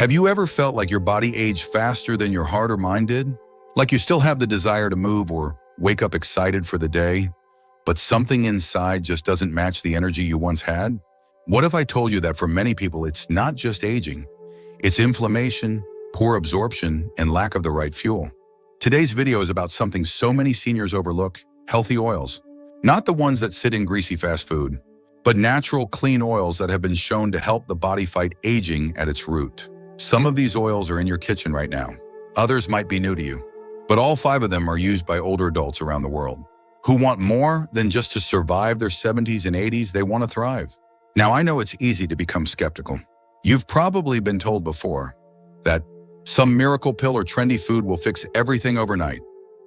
Have you ever felt like your body aged faster than your heart or mind did? Like you still have the desire to move or wake up excited for the day, but something inside just doesn't match the energy you once had? What if I told you that for many people, it's not just aging, it's inflammation, poor absorption, and lack of the right fuel? Today's video is about something so many seniors overlook: healthy oils. Not the ones that sit in greasy fast food, but natural, clean oils that have been shown to help the body fight aging at its root. Some of these oils are in your kitchen right now. Others might be new to you, but all 5 of them are used by older adults around the world who want more than just to survive their 70s and 80s. They want to thrive. Now, I know it's easy to become skeptical. You've probably been told before that some miracle pill or trendy food will fix everything overnight.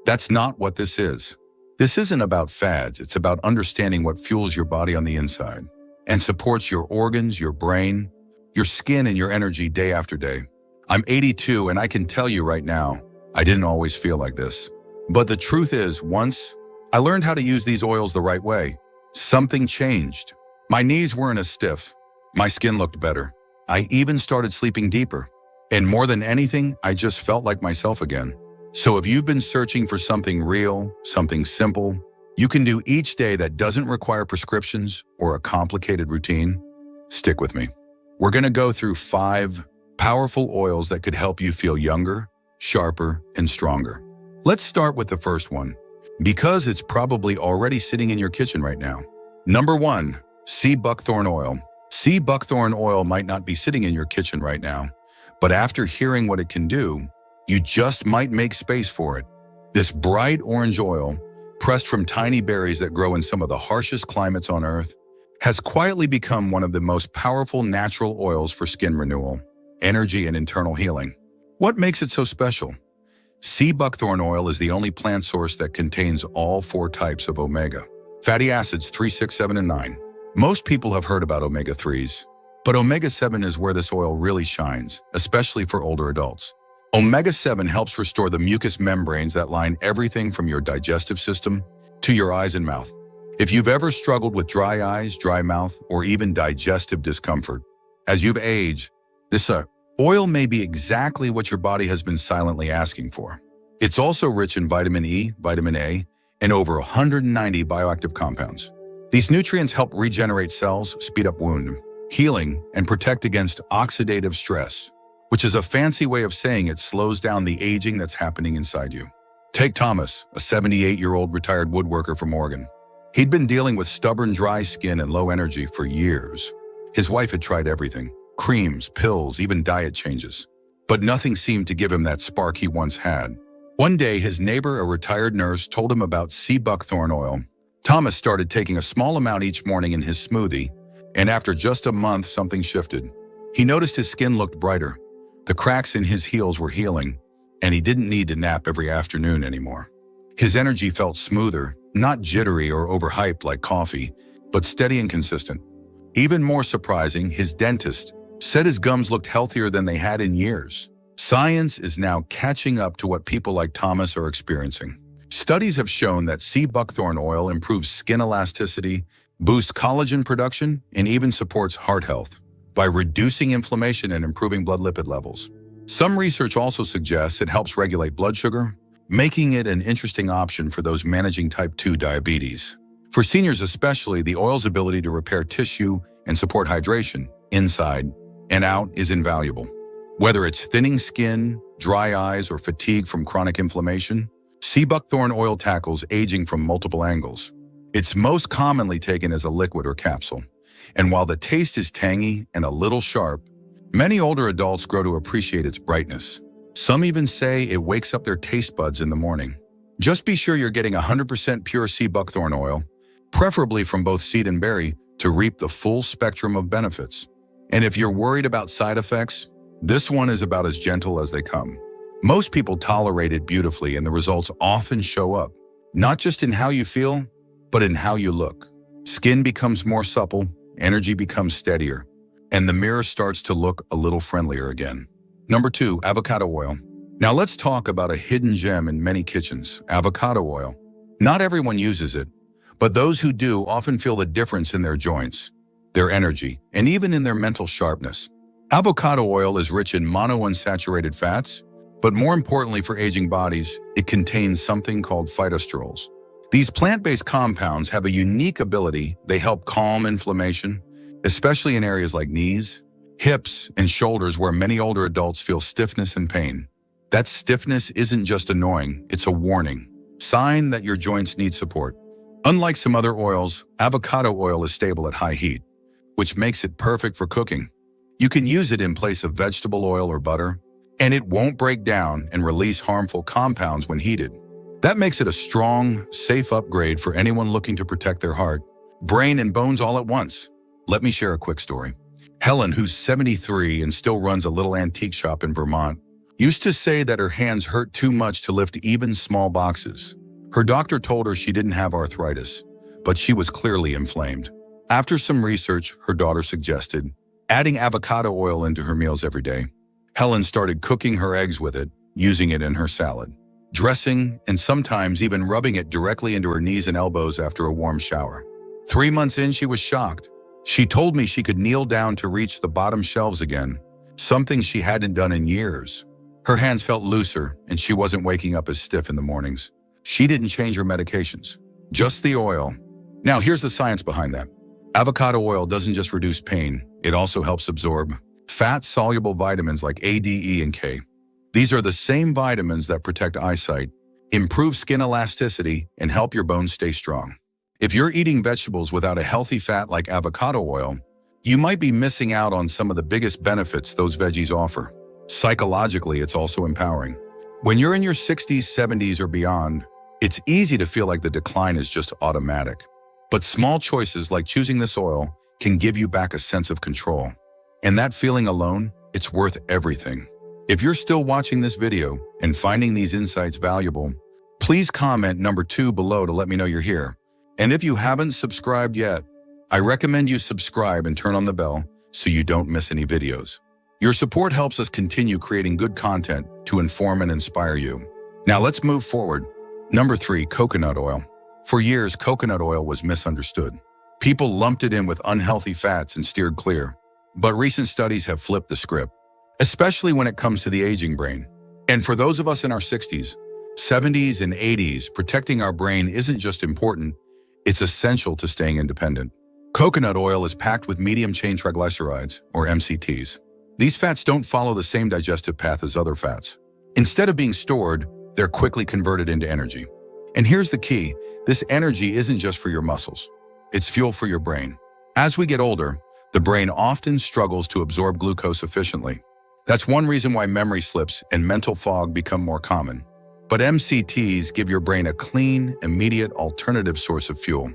That's not what this is. This isn't about fads. It's about understanding what fuels your body on the inside and supports your organs, your brain, your skin, and your energy day after day. I'm 82, and I can tell you right now, I didn't always feel like this. But the truth is, once I learned how to use these oils the right way, something changed. My knees weren't as stiff. My skin looked better. I even started sleeping deeper. And more than anything, I just felt like myself again. So if you've been searching for something real, something simple, you can do each day that doesn't require prescriptions or a complicated routine, stick with me. We're going to go through 5 powerful oils that could help you feel younger, sharper, and stronger. Let's start with the first one, because it's probably already sitting in your kitchen right now. Number 1, sea buckthorn oil. Sea buckthorn oil might not be sitting in your kitchen right now, but after hearing what it can do, you just might make space for it. This bright orange oil, pressed from tiny berries that grow in some of the harshest climates on Earth, has quietly become one of the most powerful natural oils for skin renewal, energy, and internal healing. What makes it so special? Sea buckthorn oil is the only plant source that contains all 4 types of omega fatty acids: 3, 6, 7, and 9. Most people have heard about omega-3s, but omega-7 is where this oil really shines, especially for older adults. Omega-7 helps restore the mucous membranes that line everything from your digestive system to your eyes and mouth. If you've ever struggled with dry eyes, dry mouth, or even digestive discomfort, as you've aged, this oil may be exactly what your body has been silently asking for. It's also rich in vitamin E, vitamin A, and over 190 bioactive compounds. These nutrients help regenerate cells, speed up wound healing, and protect against oxidative stress, which is a fancy way of saying it slows down the aging that's happening inside you. Take Thomas, a 78-year-old retired woodworker from Oregon. He'd been dealing with stubborn dry skin and low energy for years. His wife had tried everything: creams, pills, even diet changes. But nothing seemed to give him that spark he once had. One day, his neighbor, a retired nurse, told him about sea buckthorn oil. Thomas started taking a small amount each morning in his smoothie, and after just a month, something shifted. He noticed his skin looked brighter, the cracks in his heels were healing, and he didn't need to nap every afternoon anymore. His energy felt smoother, not jittery or overhyped like coffee, but steady and consistent. Even more surprising, his dentist said his gums looked healthier than they had in years. Science is now catching up to what people like Thomas are experiencing. Studies have shown that sea buckthorn oil improves skin elasticity, boosts collagen production, and even supports heart health by reducing inflammation and improving blood lipid levels. Some research also suggests it helps regulate blood sugar, making it an interesting option for those managing type 2 diabetes. For seniors especially, the oil's ability to repair tissue and support hydration inside and out is invaluable. Whether it's thinning skin, dry eyes, or fatigue from chronic inflammation, sea buckthorn oil tackles aging from multiple angles. It's most commonly taken as a liquid or capsule, and while the taste is tangy and a little sharp, many older adults grow to appreciate its brightness. Some even say it wakes up their taste buds in the morning. Just be sure you're getting 100% pure sea buckthorn oil, preferably from both seed and berry, to reap the full spectrum of benefits. And if you're worried about side effects, this one is about as gentle as they come. Most people tolerate it beautifully, and the results often show up, not just in how you feel, but in how you look. Skin becomes more supple, energy becomes steadier, and the mirror starts to look a little friendlier again. Number 2, avocado oil. Now let's talk about a hidden gem in many kitchens: avocado oil. Not everyone uses it, but those who do often feel the difference in their joints, their energy, and even in their mental sharpness. Avocado oil is rich in monounsaturated fats, but more importantly for aging bodies, it contains something called phytosterols. These plant-based compounds have a unique ability. They help calm inflammation, especially in areas like knees, hips, and shoulders where many older adults feel stiffness and pain. That stiffness isn't just annoying, it's a warning, sign that your joints need support. Unlike some other oils, avocado oil is stable at high heat, which makes it perfect for cooking. You can use it in place of vegetable oil or butter, and it won't break down and release harmful compounds when heated. That makes it a strong, safe upgrade for anyone looking to protect their heart, brain, and bones all at once. Let me share a quick story. Helen, who's 73 and still runs a little antique shop in Vermont, used to say that her hands hurt too much to lift even small boxes. Her doctor told her she didn't have arthritis, but she was clearly inflamed. After some research, her daughter suggested adding avocado oil into her meals every day. Helen started cooking her eggs with it, using it in her salad, dressing, and sometimes even rubbing it directly into her knees and elbows after a warm shower. 3 months in, she was shocked. She told me she could kneel down to reach the bottom shelves again, something she hadn't done in years. Her hands felt looser, and she wasn't waking up as stiff in the mornings. She didn't change her medications, just the oil. Now, here's the science behind that. Avocado oil doesn't just reduce pain, it also helps absorb fat-soluble vitamins like A, D, E, and K. These are the same vitamins that protect eyesight, improve skin elasticity, and help your bones stay strong. If you're eating vegetables without a healthy fat like avocado oil, you might be missing out on some of the biggest benefits those veggies offer. Psychologically, it's also empowering. When you're in your 60s, 70s, or beyond, it's easy to feel like the decline is just automatic. But small choices like choosing this oil can give you back a sense of control. And that feeling alone, it's worth everything. If you're still watching this video and finding these insights valuable, please comment number 2 below to let me know you're here. And if you haven't subscribed yet, I recommend you subscribe and turn on the bell so you don't miss any videos. Your support helps us continue creating good content to inform and inspire you. Now let's move forward. Number 3, coconut oil. For years, coconut oil was misunderstood. People lumped it in with unhealthy fats and steered clear. But recent studies have flipped the script, especially when it comes to the aging brain. And for those of us in our 60s, 70s, and 80s, protecting our brain isn't just important, it's essential to staying independent. Coconut oil is packed with medium-chain triglycerides, or MCTs. These fats don't follow the same digestive path as other fats. Instead of being stored, they're quickly converted into energy. And here's the key, this energy isn't just for your muscles. It's fuel for your brain. As we get older, the brain often struggles to absorb glucose efficiently. That's one reason why memory slips and mental fog become more common. But MCTs give your brain a clean, immediate alternative source of fuel.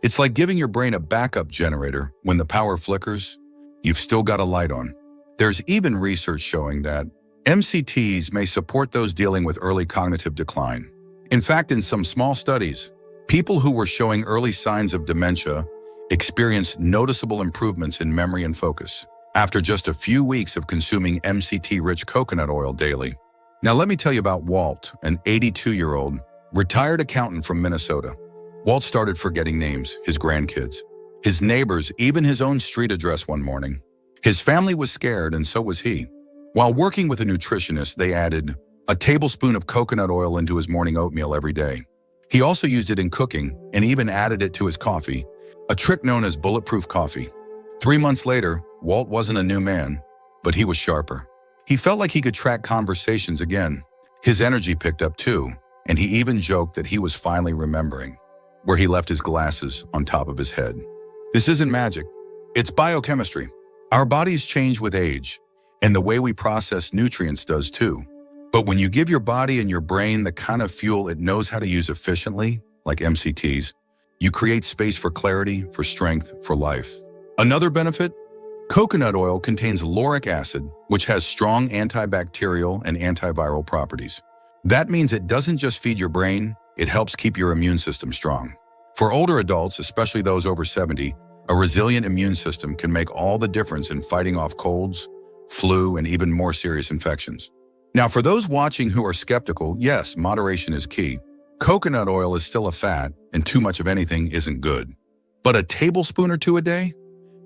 It's like giving your brain a backup generator. When the power flickers, you've still got a light on. There's even research showing that MCTs may support those dealing with early cognitive decline. In fact, in some small studies, people who were showing early signs of dementia experienced noticeable improvements in memory and focus after just a few weeks of consuming MCT-rich coconut oil daily. Now let me tell you about Walt, an 82-year-old retired accountant from Minnesota. Walt started forgetting names, his grandkids, his neighbors, even his own street address one morning. His family was scared, and so was he. While working with a nutritionist, they added a tablespoon of coconut oil into his morning oatmeal every day. He also used it in cooking and even added it to his coffee, a trick known as bulletproof coffee. 3 months later, Walt wasn't a new man, but he was sharper. He felt like he could track conversations again. His energy picked up too, and he even joked that he was finally remembering where he left his glasses on top of his head. This isn't magic, it's biochemistry. Our bodies change with age, and the way we process nutrients does too. But when you give your body and your brain the kind of fuel it knows how to use efficiently, like MCTs, you create space for clarity, for strength, for life. Another benefit? Coconut oil contains lauric acid, which has strong antibacterial and antiviral properties. That means it doesn't just feed your brain, it helps keep your immune system strong. For older adults, especially those over 70, a resilient immune system can make all the difference in fighting off colds, flu, and even more serious infections. Now, for those watching who are skeptical, yes, moderation is key. Coconut oil is still a fat, and too much of anything isn't good. But a tablespoon or 2 a day?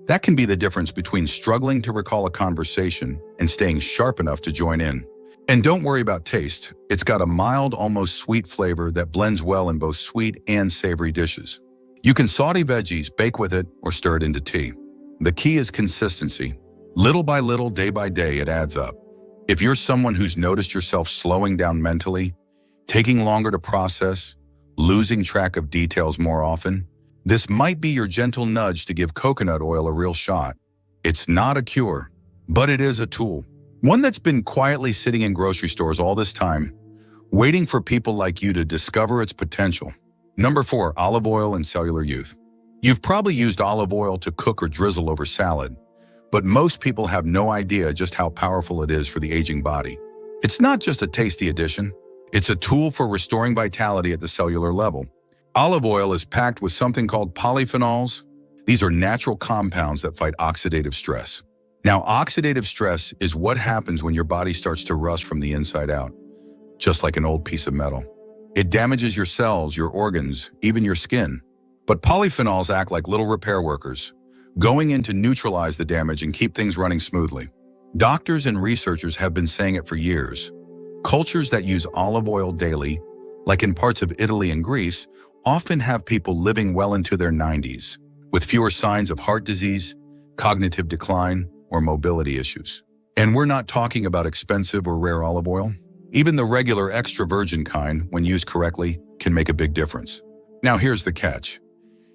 That can be the difference between struggling to recall a conversation and staying sharp enough to join in. And don't worry about taste. It's got a mild, almost sweet flavor that blends well in both sweet and savory dishes. You can saute veggies, bake with it, or stir it into tea. The key is consistency. Little by little, day by day, it adds up. If you're someone who's noticed yourself slowing down mentally, taking longer to process, losing track of details more often, this might be your gentle nudge to give coconut oil a real shot. It's not a cure, but it is a tool. One that's been quietly sitting in grocery stores all this time, waiting for people like you to discover its potential. Number 4, olive oil and cellular youth. You've probably used olive oil to cook or drizzle over salad, but most people have no idea just how powerful it is for the aging body. It's not just a tasty addition, it's a tool for restoring vitality at the cellular level. Olive oil is packed with something called polyphenols. These are natural compounds that fight oxidative stress. Now, oxidative stress is what happens when your body starts to rust from the inside out, just like an old piece of metal. It damages your cells, your organs, even your skin. But polyphenols act like little repair workers, going in to neutralize the damage and keep things running smoothly. Doctors and researchers have been saying it for years. Cultures that use olive oil daily, like in parts of Italy and Greece, often have people living well into their 90s, with fewer signs of heart disease, cognitive decline, or mobility issues. And we're not talking about expensive or rare olive oil. Even the regular extra virgin kind, when used correctly, can make a big difference. Now here's the catch.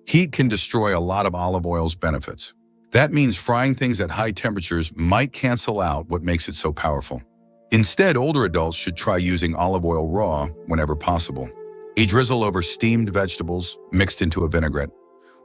Heat can destroy a lot of olive oil's benefits. That means frying things at high temperatures might cancel out what makes it so powerful. Instead, older adults should try using olive oil raw whenever possible. A drizzle over steamed vegetables mixed into a vinaigrette,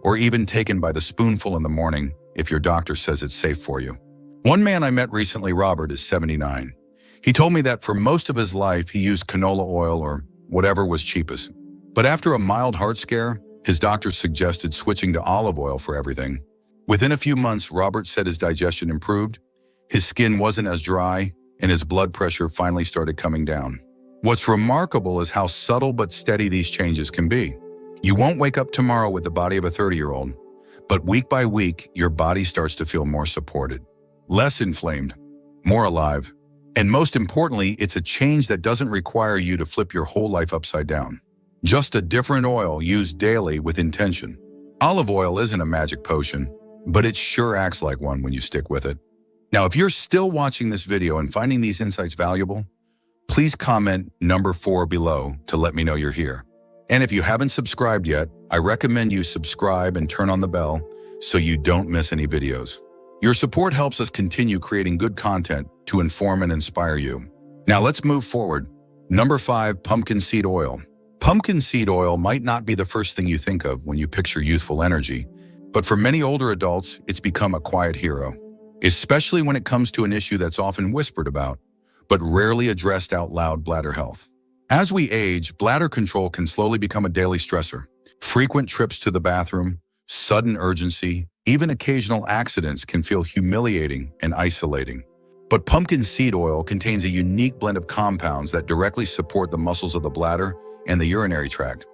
or even taken by the spoonful in the morning if your doctor says it's safe for you. One man I met recently, Robert, is 79. He told me that for most of his life, he used canola oil or whatever was cheapest. But after a mild heart scare, his doctor suggested switching to olive oil for everything. Within a few months, Robert said his digestion improved, his skin wasn't as dry, and his blood pressure finally started coming down. What's remarkable is how subtle but steady these changes can be. You won't wake up tomorrow with the body of a 30-year-old, but week by week, your body starts to feel more supported, less inflamed, more alive. And most importantly, it's a change that doesn't require you to flip your whole life upside down. Just a different oil used daily with intention. Olive oil isn't a magic potion, but it sure acts like one when you stick with it. Now, if you're still watching this video and finding these insights valuable, please comment number 4 below to let me know you're here. And if you haven't subscribed yet, I recommend you subscribe and turn on the bell so you don't miss any videos. Your support helps us continue creating good content to inform and inspire you. Now let's move forward. Number 5, pumpkin seed oil. Pumpkin seed oil might not be the first thing you think of when you picture youthful energy, but for many older adults, it's become a quiet hero, especially when it comes to an issue that's often whispered about, but rarely addressed out loud: bladder health. As we age, bladder control can slowly become a daily stressor. Frequent trips to the bathroom, sudden urgency, even occasional accidents can feel humiliating and isolating. But pumpkin seed oil contains a unique blend of compounds that directly support the muscles of the bladder and the urinary tract.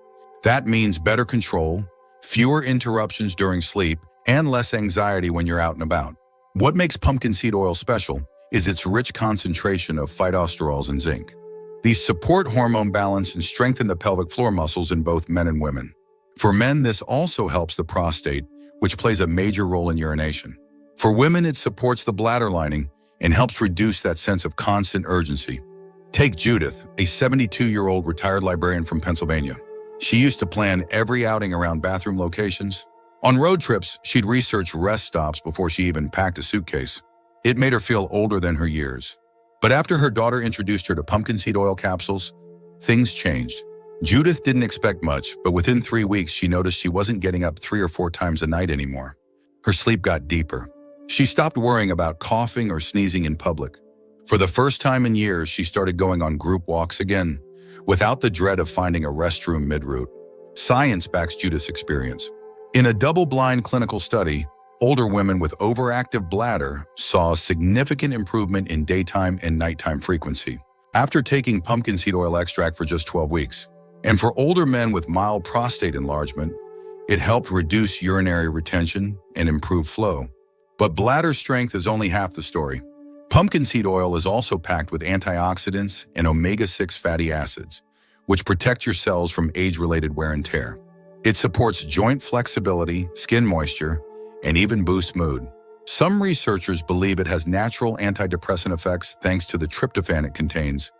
That means better control, fewer interruptions during sleep, and less anxiety when you're out and about. What makes pumpkin seed oil special is its rich concentration of phytosterols and zinc. These support hormone balance and strengthen the pelvic floor muscles in both men and women. For men, this also helps the prostate, which plays a major role in urination. For women, it supports the bladder lining and helps reduce that sense of constant urgency. Take Judith, a 72-year-old retired librarian from Pennsylvania. She used to plan every outing around bathroom locations. On road trips, she'd research rest stops before she even packed a suitcase. It made her feel older than her years. But after her daughter introduced her to pumpkin seed oil capsules, things changed. Judith didn't expect much, but within 3 weeks, she noticed she wasn't getting up 3 or 4 times a night anymore. Her sleep got deeper. She stopped worrying about coughing or sneezing in public. For the first time in years, she started going on group walks again, without the dread of finding a restroom mid-route. Science backs Judith's experience. In a double-blind clinical study, older women with overactive bladder saw a significant improvement in daytime and nighttime frequency after taking pumpkin seed oil extract for just 12 weeks. And for older men with mild prostate enlargement, it helped reduce urinary retention and improve flow. But bladder strength is only half the story. Pumpkin seed oil is also packed with antioxidants and omega-6 fatty acids, which protect your cells from age-related wear and tear. It supports joint flexibility, skin moisture, and even boosts mood. Some researchers believe it has natural antidepressant effects thanks to the tryptophan it contains,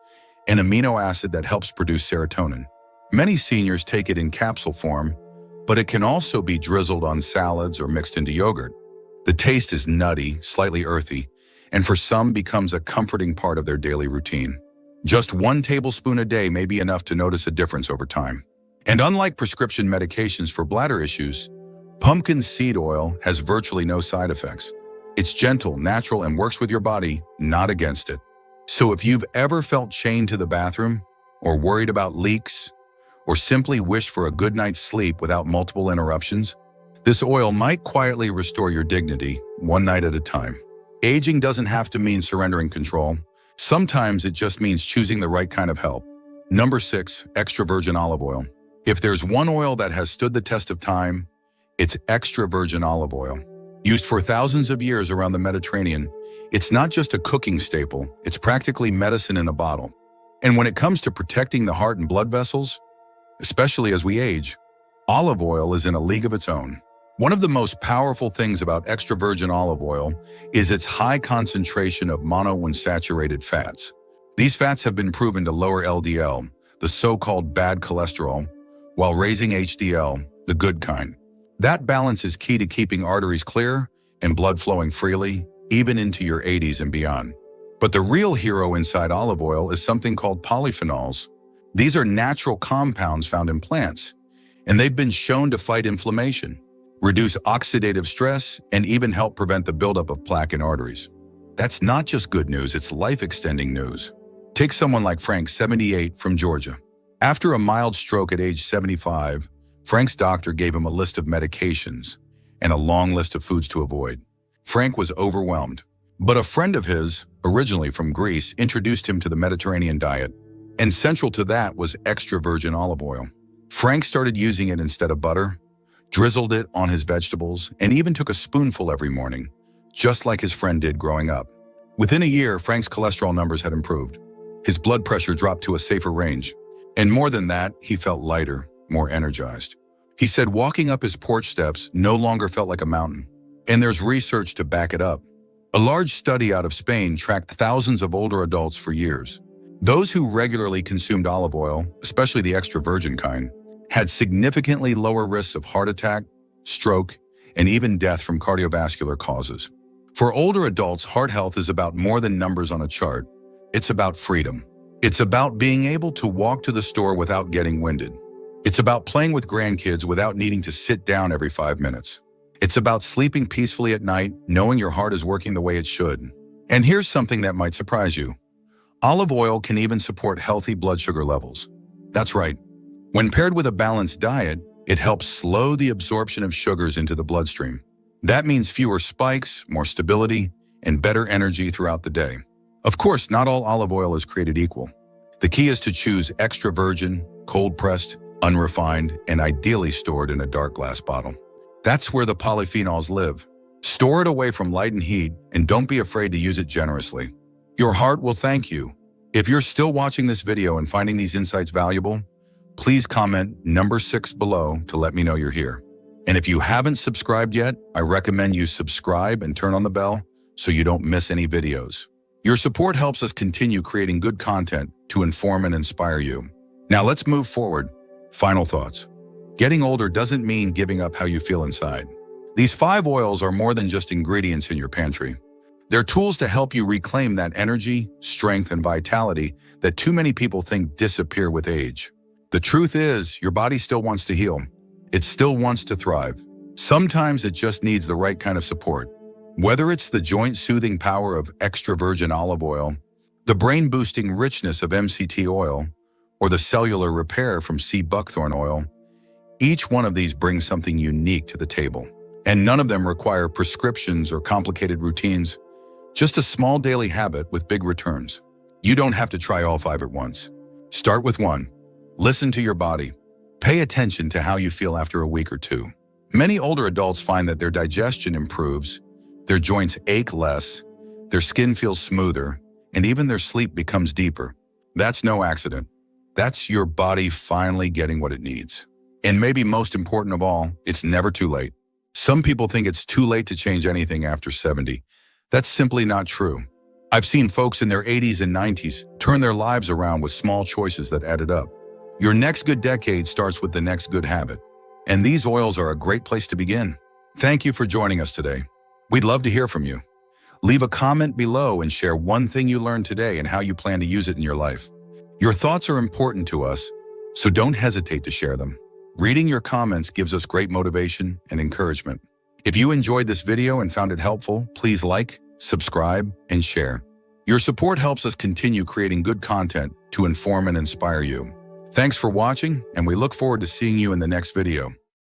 an amino acid that helps produce serotonin. Many seniors take it in capsule form, but it can also be drizzled on salads or mixed into yogurt. The taste is nutty, slightly earthy, and for some becomes a comforting part of their daily routine. Just 1 tablespoon a day may be enough to notice a difference over time. And unlike prescription medications for bladder issues, pumpkin seed oil has virtually no side effects. It's gentle, natural, and works with your body, not against it. So if you've ever felt chained to the bathroom, or worried about leaks, or simply wished for a good night's sleep without multiple interruptions, this oil might quietly restore your dignity, one night at a time. Aging doesn't have to mean surrendering control. Sometimes it just means choosing the right kind of help. Number 6, extra virgin olive oil. If there's one oil that has stood the test of time, it's extra virgin olive oil. Used for thousands of years around the Mediterranean, it's not just a cooking staple, it's practically medicine in a bottle. And when it comes to protecting the heart and blood vessels, especially as we age, olive oil is in a league of its own. One of the most powerful things about extra virgin olive oil is its high concentration of monounsaturated fats. These fats have been proven to lower LDL, the so-called bad cholesterol, while raising HDL, the good kind. That balance is key to keeping arteries clear and blood flowing freely, even into your 80s and beyond. But the real hero inside olive oil is something called polyphenols. These are natural compounds found in plants, and they've been shown to fight inflammation, reduce oxidative stress, and even help prevent the buildup of plaque in arteries. That's not just good news, it's life-extending news. Take someone like Frank, 78, from Georgia. After a mild stroke at age 75, Frank's doctor gave him a list of medications and a long list of foods to avoid. Frank was overwhelmed, but a friend of his, originally from Greece, introduced him to the Mediterranean diet, and central to that was extra virgin olive oil. Frank started using it instead of butter, drizzled it on his vegetables, and even took a spoonful every morning, just like his friend did growing up. Within a year, Frank's cholesterol numbers had improved. His blood pressure dropped to a safer range. And more than that, he felt lighter, more energized. He said walking up his porch steps no longer felt like a mountain. And there's research to back it up. A large study out of Spain tracked thousands of older adults for years. Those who regularly consumed olive oil, especially the extra virgin kind, had significantly lower risks of heart attack, stroke, and even death from cardiovascular causes. For older adults, heart health is about more than numbers on a chart. It's about freedom. It's about being able to walk to the store without getting winded. It's about playing with grandkids without needing to sit down every 5 minutes. It's about sleeping peacefully at night, knowing your heart is working the way it should. And here's something that might surprise you. Olive oil can even support healthy blood sugar levels. That's right. When paired with a balanced diet, it helps slow the absorption of sugars into the bloodstream. That means fewer spikes, more stability, and better energy throughout the day. Of course, not all olive oil is created equal. The key is to choose extra virgin, cold-pressed, unrefined, and ideally stored in a dark glass bottle. That's where the polyphenols live. Store it away from light and heat, and don't be afraid to use it generously. Your heart will thank you. If you're still watching this video and finding these insights valuable, please comment number 6 below to let me know you're here. And if you haven't subscribed yet, I recommend you subscribe and turn on the bell so you don't miss any videos. Your support helps us continue creating good content to inform and inspire you. Now let's move forward. Final thoughts. Getting older doesn't mean giving up how you feel inside. These 5 oils are more than just ingredients in your pantry. They're tools to help you reclaim that energy, strength, and vitality that too many people think disappear with age. The truth is, your body still wants to heal. It still wants to thrive. Sometimes it just needs the right kind of support. Whether it's the joint-soothing power of extra virgin olive oil, the brain-boosting richness of MCT oil, or the cellular repair from sea buckthorn oil, each one of these brings something unique to the table. And none of them require prescriptions or complicated routines, just a small daily habit with big returns. You don't have to try all 5 at once. Start with 1. Listen to your body. Pay attention to how you feel after a week or 2. Many older adults find that their digestion improves, Their joints ache less, their skin feels smoother, and even their sleep becomes deeper. That's no accident. That's your body finally getting what it needs. And maybe most important of all, it's never too late. Some people think it's too late to change anything after 70. That's simply not true. I've seen folks in their 80s and 90s turn their lives around with small choices that added up. Your next good decade starts with the next good habit. And these oils are a great place to begin. Thank you for joining us today. We'd love to hear from you. Leave a comment below and share one thing you learned today and how you plan to use it in your life. Your thoughts are important to us, so don't hesitate to share them. Reading your comments gives us great motivation and encouragement. If you enjoyed this video and found it helpful, please like, subscribe, and share. Your support helps us continue creating good content to inform and inspire you. Thanks for watching, and we look forward to seeing you in the next video.